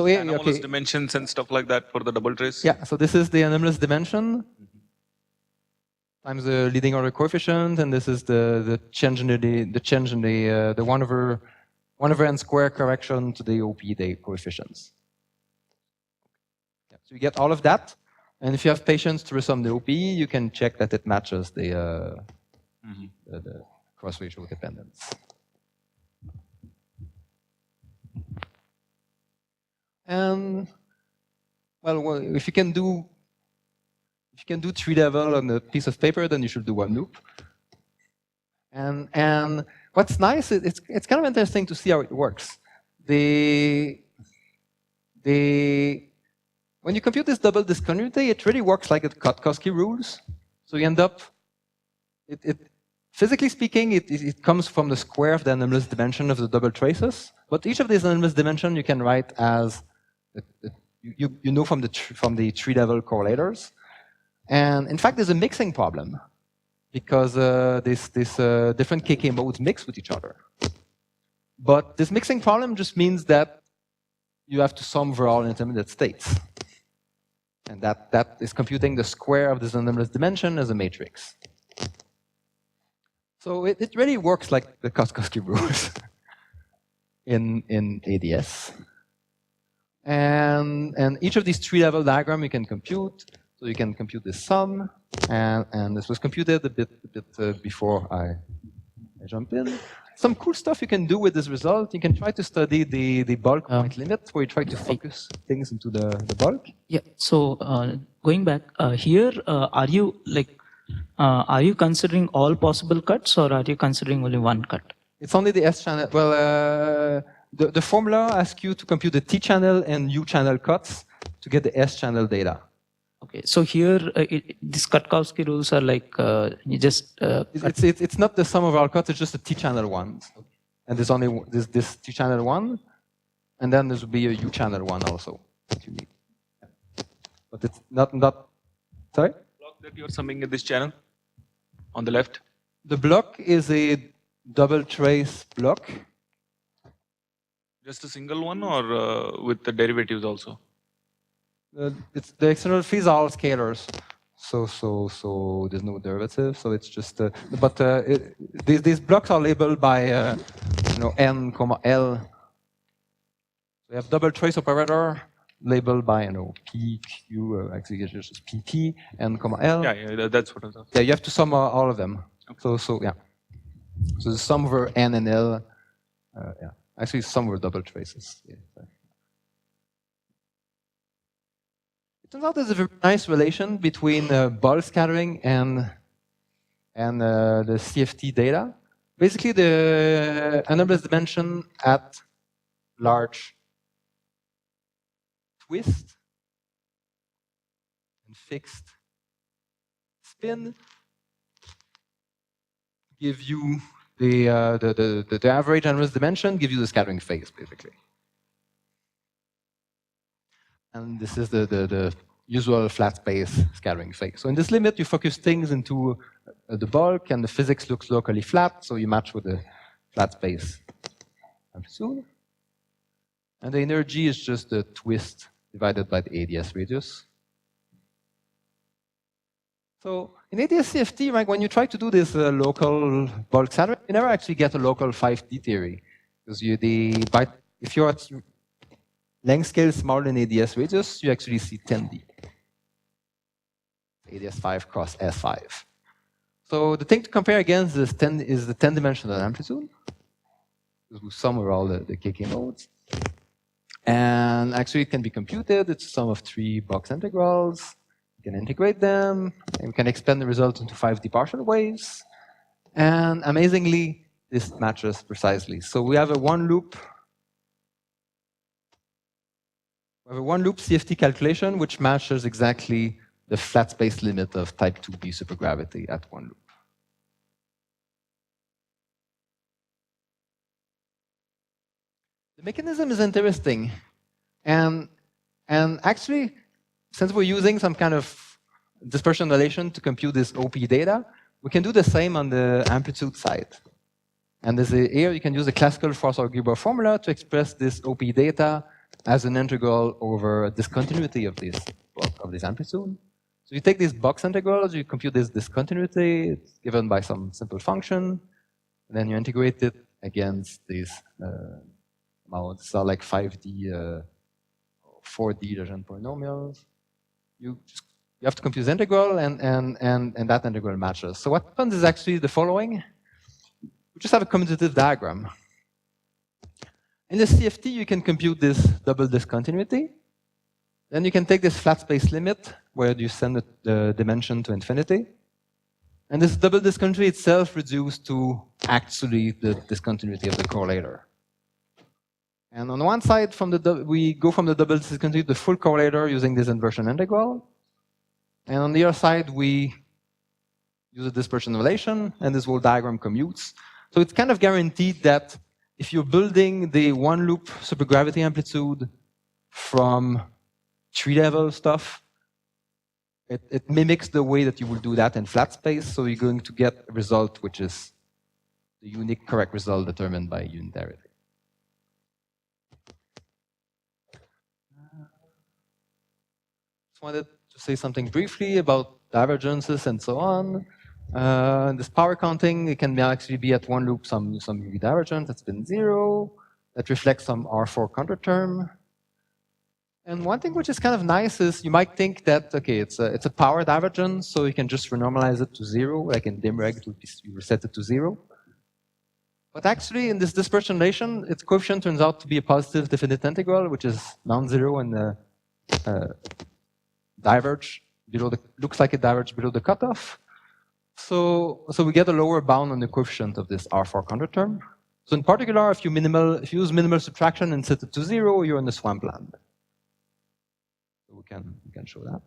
Speaker 2: yeah,
Speaker 8: Anomalous
Speaker 2: okay.
Speaker 8: dimensions and stuff like that for the double trace.
Speaker 2: Yeah, so this is the anomalous dimension times the leading order coefficient, and this is the change in the 1/n square correction to the OPE coefficients. Yeah, so you get all of that, and if you have patience to resum the OPE, you can check that it matches the cross-ratio dependence. And well, if you can do tree level on a piece of paper, then you should do one loop. And what's nice, it's kind of interesting to see how it works. When you compute this double discontinuity, it really works like the Kotkowski rules. So you end up, physically speaking, it comes from the square of the anomalous dimension of the double traces. But each of these anomalous dimensions you can write as you know from the tree level correlators. And in fact, there's a mixing problem because these different KK modes mix with each other. But this mixing problem just means that you have to sum over all intermediate states. And that is computing the square of this anomalous dimension as a matrix. So it really works like the Kotkowski rules in AdS. And each of these tree-level diagrams you can compute. So you can compute this sum, and this was computed a bit before I jump in. Some cool stuff you can do with this result. You can try to study the bulk point limit, where you try to focus things into the bulk.
Speaker 9: Yeah. So going back here, are you considering all possible cuts, or are you considering only one cut?
Speaker 2: It's only the S channel. Well, the formula asks you to compute the T channel and U channel cuts to get the S channel data.
Speaker 9: Okay, so here these Kotkowski rules are like you just.
Speaker 2: It's not the sum of all cuts; it's just the T channel ones, and there's only this T channel one, and then there will be a U channel one also that you need. But it's not. Sorry.
Speaker 8: Block that you're summing in this channel, on the left.
Speaker 2: The block is a double trace block.
Speaker 8: Just a single one, or with the derivatives also?
Speaker 2: The external fees are all scalars, so there's no derivative. So it's just, these blocks are labeled by n, L. We have double trace operator labeled by p, q. Actually, it's just pt, n, L.
Speaker 8: Yeah, that's what I thought.
Speaker 2: Yeah, you have to sum all of them. Okay. So yeah. So the sum over n and l. Yeah, actually, sum over double traces. Yeah. It turns out there's a very nice relation between bulk scattering and the CFT data. Basically, the anomalous dimension at large twist and fixed spin give you the average anomalous dimension, give you the scattering phase, basically. And this is the usual flat space scattering phase. So in this limit, you focus things into the bulk, and the physics looks locally flat, so you match with the flat space amplitude. And the energy is just the twist divided by the AdS radius. So in AdS CFT, right, when you try to do this local bulk scattering, you never actually get a local 5D theory, because if you're at length scale smaller than AdS radius, you actually see 10D. AdS 5 cross S5. So the thing to compare against is the 10-dimensional amplitude. We sum over all the KK modes. And actually it can be computed. It's a sum of 3 box integrals. You can integrate them, and we can expand the result into 5D partial waves. And amazingly, this matches precisely. So we have a one-loop CFT calculation which matches exactly the flat space limit of type 2B supergravity at one loop. The mechanism is interesting. And actually, since we're using some kind of dispersion relation to compute this OP data, we can do the same on the amplitude side. And here you can use the classical Froissart-Gribov formula to express this OP data as an integral over discontinuity of this amplitude. So you take these box integrals, you compute this discontinuity, it's given by some simple function, and then you integrate it against these amounts. So like 5D, 4D Lejeune polynomials. You have to compute the integral, and that integral matches. So what happens is actually the following. We just have a commutative diagram. In the CFT, you can compute this double discontinuity. Then you can take this flat space limit, where you send the dimension to infinity. And this double discontinuity itself reduced to actually the discontinuity of the correlator. And on one side, we go from the double discontinuity to the full correlator using this inversion integral. And on the other side, we use a dispersion relation, and this whole diagram commutes. So it's kind of guaranteed that if you're building the one-loop supergravity amplitude from tree-level stuff, it mimics the way that you will do that in flat space, so you're going to get a result which is the unique correct result determined by unitarity. Just wanted to say something briefly about divergences and so on. This power counting, it can actually be at one loop some UV divergence that's been 0, that reflects some R4 counterterm. And one thing which is kind of nice is you might think that, okay, it's a power divergence, so you can just renormalize it to 0, like in DimReg, you reset it to 0. But actually, in this dispersion relation, its coefficient turns out to be a positive definite integral, which is non-zero and diverge below looks like it diverges below the cutoff. So we get a lower bound on the coefficient of this R4 counterterm. So in particular, if you use minimal subtraction and set it to 0, you're in the swampland. So we can show that.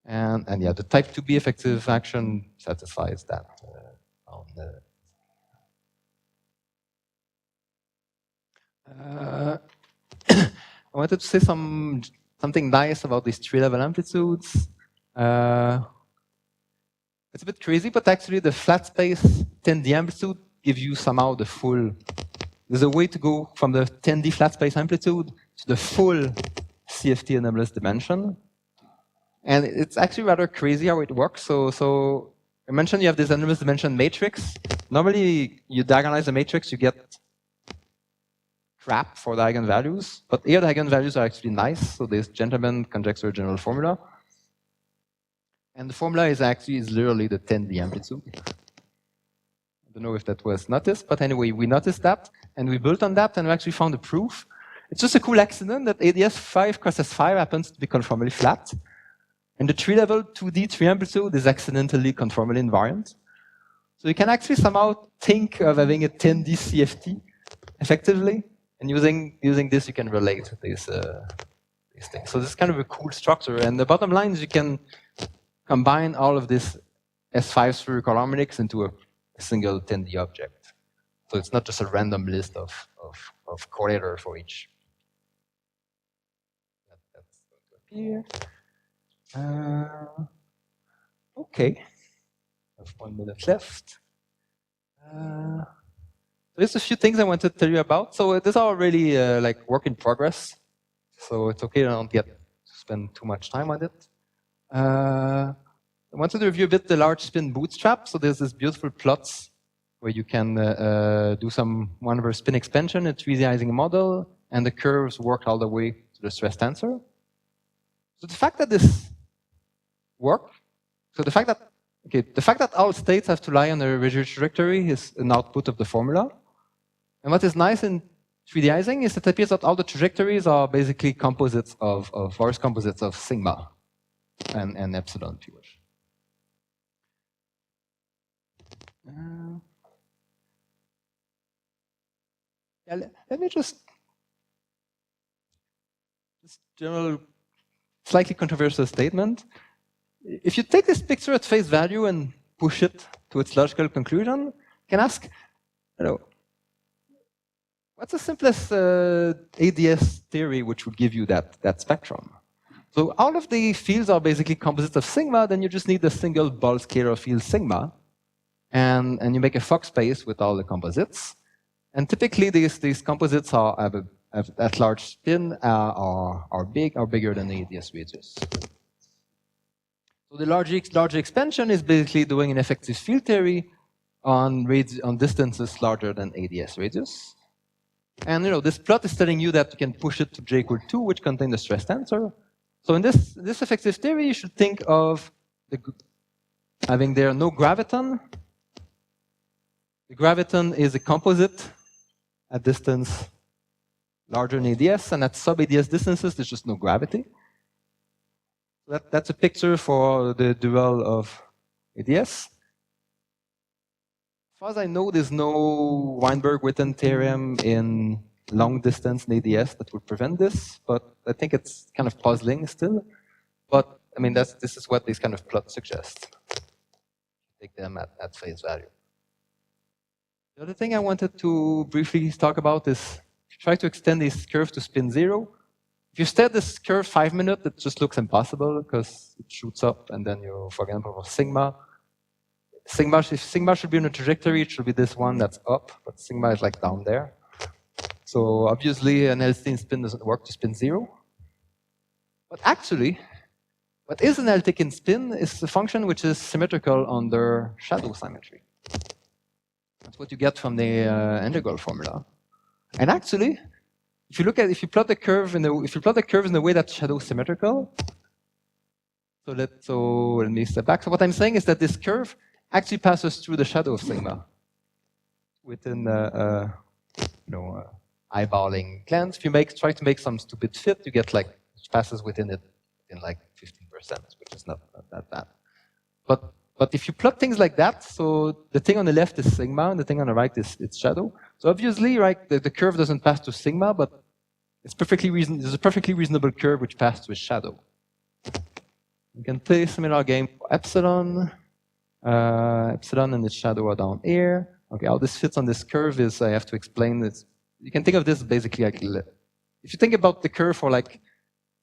Speaker 2: And yeah, the type 2B effective action satisfies that on the I wanted to say something nice about these tree-level amplitudes. It's a bit crazy, but actually the flat space 10D amplitude gives you somehow the full. There's a way to go from the 10D flat space amplitude to the full CFT anomalous dimension. And it's actually rather crazy how it works. So I mentioned you have this anomalous dimension matrix. Normally, you diagonalize the matrix, you get crap for the eigenvalues. But here the eigenvalues are actually nice. So there's gentleman conjecture general formula. And the formula is literally the 10D amplitude. I don't know if that was noticed, but anyway, we noticed that, and we built on that, and we actually found a proof. It's just a cool accident that AdS 5 cross S5 happens to be conformally flat. And the tree-level 2D tree amplitude is accidentally conformally invariant. So you can actually somehow think of having a 10D CFT effectively, and using this you can relate these things. So this is kind of a cool structure, and the bottom line is you can combine all of this S5 spherical harmonics into a single 10D object. So it's not just a random list of correlator for each. That's going to appear. Okay. I have 1 minute left. There's a few things I wanted to tell you about. So these are really like work in progress. So it's okay, I don't get to spend too much time on it. I wanted to review a bit the large spin bootstrap. So there's this beautiful plots where you can do some 1/1 spin expansion, a Trivedi Ising model, and the curves work all the way to the stress tensor. So the fact that this works, so the fact that all states have to lie on a residual trajectory is an output of the formula. And what is nice in 3D Ising is that it appears that all the trajectories are basically composites of Forest composites of sigma and epsilon, if you wish. Let me just general, slightly controversial statement. If you take this picture at face value and push it to its logical conclusion, you can ask, what's the simplest AdS theory which would give you that spectrum? So all of the fields are basically composites of sigma, then you just need a single bulk scalar field sigma, and you make a Fock space with all the composites. And typically these composites have at large spin are bigger than the AdS radius. So the large expansion is basically doing an effective field theory on distances larger than AdS radius. And this plot is telling you that you can push it to j equal 2, which contains the stress tensor. So in this effective theory, you should think of having there no graviton. The graviton is a composite at distance larger than AdS, and at sub-AdS distances, there's just no gravity. That's a picture for the dual of AdS. As far as I know, there's no Weinberg-Witten theorem in long distance in AdS that would prevent this, but I think it's kind of puzzling still. But I mean, this is what these kind of plots suggest. Take them at face value. The other thing I wanted to briefly talk about is try to extend this curve to spin 0. If you stare at this curve 5 minutes, it just looks impossible because it shoots up, and then you, for example, for sigma. If sigma should be on a trajectory, it should be this one that's up, but sigma is like down there. So obviously an L-steen spin doesn't work to spin 0. But actually, what is an L-taken spin is a function which is symmetrical under shadow symmetry. That's what you get from the integral formula. And actually, if you plot the curve in the way that's shadow symmetrical, so let me step back. So what I'm saying is that this curve actually passes through the shadow of sigma within eyeballing glance. If you try to make some stupid fit, you get like it passes within it in like 15%, which is not that bad. But if you plot things like that, so the thing on the left is sigma and the thing on the right is its shadow. So obviously, right, the curve doesn't pass to sigma, but it's there's a perfectly reasonable curve which passes to its shadow. You can play a similar game for epsilon. Epsilon and its shadow are down here. Okay, how this fits on this curve is I have to explain this. You can think of this basically like, if you think about the curve for like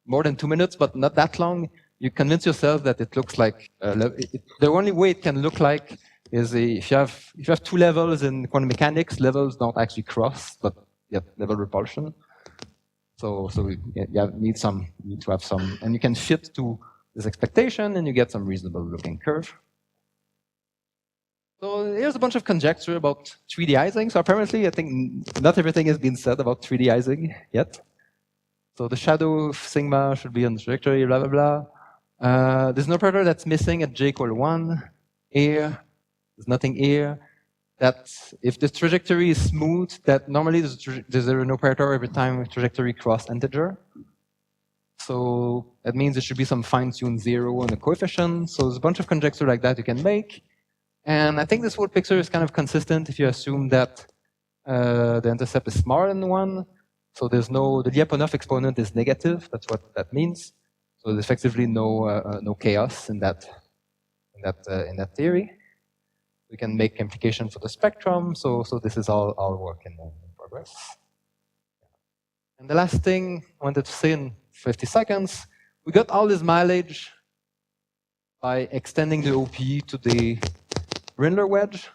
Speaker 2: more than 2 minutes, but not that long, you convince yourself that it looks like, the only way it can look like is if you have 2 levels in quantum mechanics, levels don't actually cross, but you have level repulsion. So you need to have some, and you can fit to this expectation and you get some reasonable looking curve. So here's a bunch of conjecture about 3D Ising. So apparently, I think not everything has been said about 3D Ising yet. So the shadow of sigma should be on the trajectory, blah, blah, blah. There's an operator that's missing at j equal 1. Here, there's nothing here. That if the trajectory is smooth, that normally there's an operator every time trajectory cross integer. So that means there should be some fine-tuned 0 on the coefficient. So there's a bunch of conjecture like that you can make. And I think this whole picture is kind of consistent if you assume that the intercept is smaller than 1. So there's the Lyapunov exponent is negative. That's what that means. So there's effectively no chaos in that theory. We can make implication for the spectrum. So this is all work in progress. And the last thing I wanted to say in 50 seconds, we got all this mileage by extending the OP to the Rindler wedge.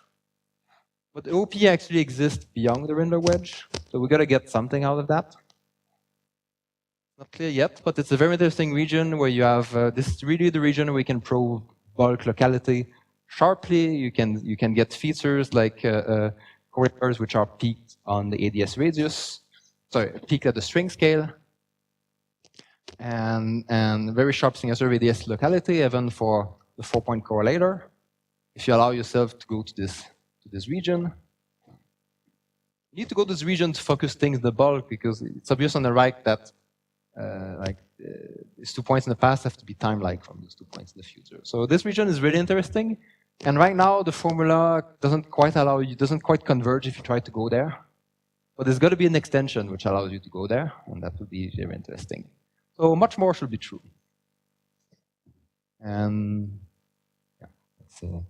Speaker 2: But the OP actually exists beyond the Rindler wedge. So we got to get something out of that. Not clear yet, but it's a very interesting region where you have, this is really the region where we can probe bulk locality sharply. You can get features like correlators which are peaked on the AdS radius, peaked at the string scale. And very sharp signature of AdS locality, even for the 4-point correlator. If you allow yourself to go to this region, you need to go to this region to focus things in the bulk because it's obvious on the right that these 2 points in the past have to be time-like from these 2 points in the future. So this region is really interesting. And right now the formula doesn't quite converge if you try to go there. But there's got to be an extension which allows you to go there, and that would be very interesting. So much more should be true. And yeah, so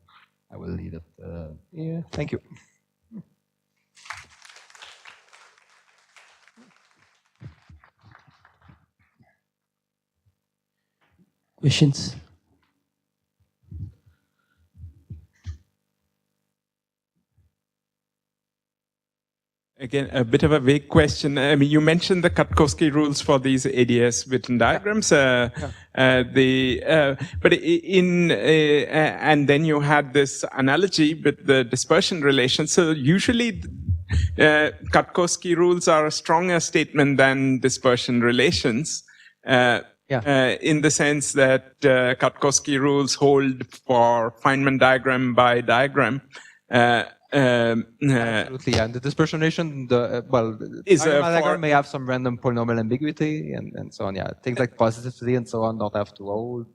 Speaker 2: I will leave it here. Thank you.
Speaker 1: Questions?
Speaker 6: Again, a bit of a vague question. I mean, you mentioned the Katkowski rules for these ADS Witten diagrams. And then you had this analogy with the dispersion relation. So usually, Katkowski rules are a stronger statement than dispersion relations. In the sense that Katkowski rules hold for Feynman diagram by diagram.
Speaker 2: Absolutely, yeah. And the dispersion relation, diagram may have some random polynomial ambiguity and so on. Yeah, things like positivity and so on don't have to hold.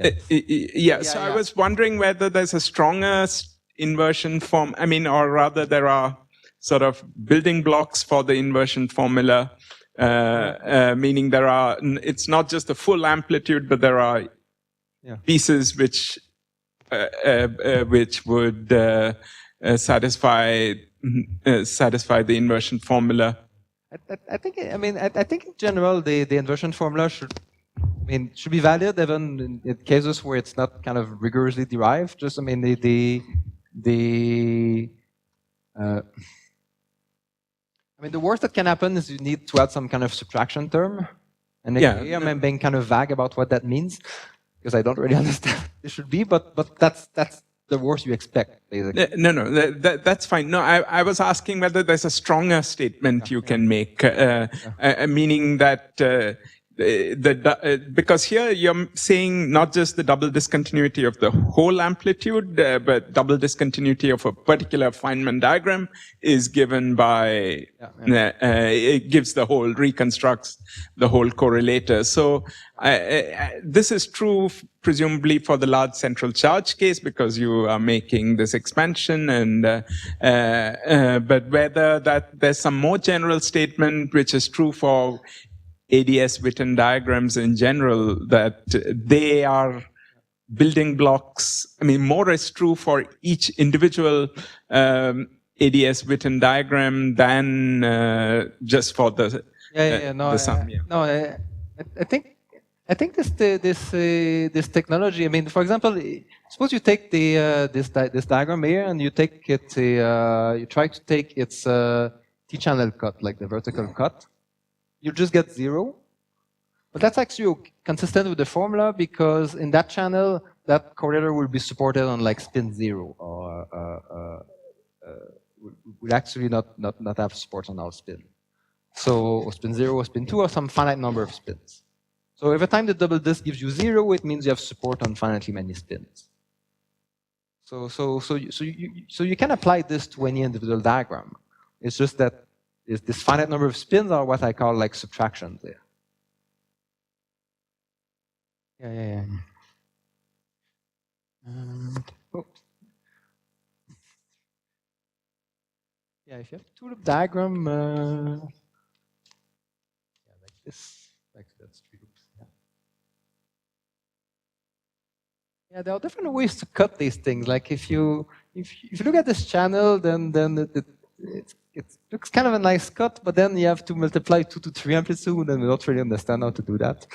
Speaker 6: So I was wondering whether there's a stronger inversion form. I mean, or rather, there are sort of building blocks for the inversion formula, meaning there are. It's not just the full amplitude, but there are pieces which would satisfy the inversion formula.
Speaker 2: I think in general the inversion formula should be valid even in cases where it's not kind of rigorously derived. Just the worst that can happen is you need to add some kind of subtraction term, and again, I'm being kind of vague about what that means because I don't really understand what it should be, but that's the worst you expect, basically.
Speaker 6: That's fine. No, I was asking whether there's a stronger statement you can make, meaning that because here you're saying not just the double discontinuity of the whole amplitude, but double discontinuity of a particular Feynman diagram is given by, it gives the whole, reconstructs the whole correlator. So this is true presumably for the large central charge case because you are making this expansion, and but whether that there's some more general statement which is true for AdS Witten diagrams in general, that they are building blocks. I mean, more is true for each individual AdS Witten diagram than just for the sum.
Speaker 2: I think this technology. I mean, for example, suppose you take this diagram here and you take it. You try to take its T-channel cut, like the vertical cut. You just get 0. But that's actually consistent with the formula because in that channel, that correlator will be supported on like spin 0 or will actually not have support on all spin. So spin 0 or spin 2 or some finite number of spins. So every time the double disk gives you 0, it means you have support on finitely many spins. So you can apply this to any individual diagram. It's just that this finite number of spins are what I call like subtractions there. If you have a two-loop diagram, like this, like that's 3 loops. There are different ways to cut these things. Like if you look at this channel, then it looks kind of a nice cut, but then you have to multiply 2 to 3 amplitude, and we don't really understand how to do that.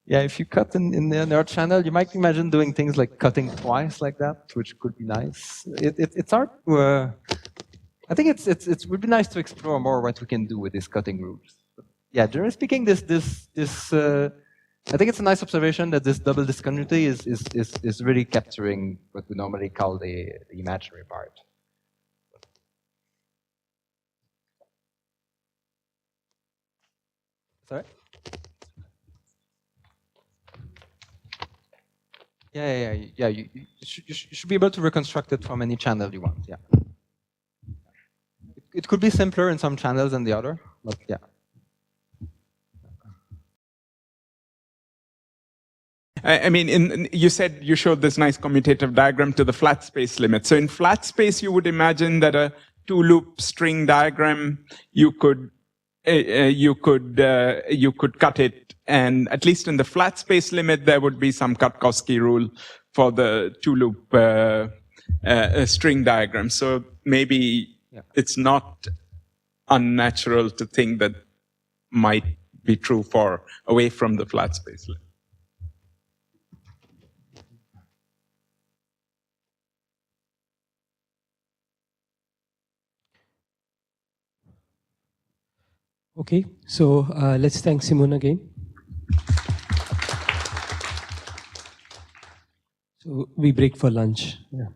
Speaker 2: If you cut in the other channel, you might imagine doing things like cutting twice like that, which could be nice. It's hard to. I think it would be nice to explore more what we can do with these cutting rules. But generally speaking, I think it's a nice observation that this double discontinuity is really capturing what we normally call the imaginary part. Sorry? You should be able to reconstruct it from any channel you want. Yeah. It could be simpler in some channels than the other, but yeah.
Speaker 6: I mean, you said you showed this nice commutative diagram to the flat space limit. So in flat space, you would imagine that a two-loop string diagram, you could cut it, and at least in the flat space limit, there would be some Katkowski rule for the two-loop string diagram. So maybe it's not unnatural to think that might be true for away from the flat space layer.
Speaker 1: Okay, so let's thank Simon again. So we break for lunch. Yeah.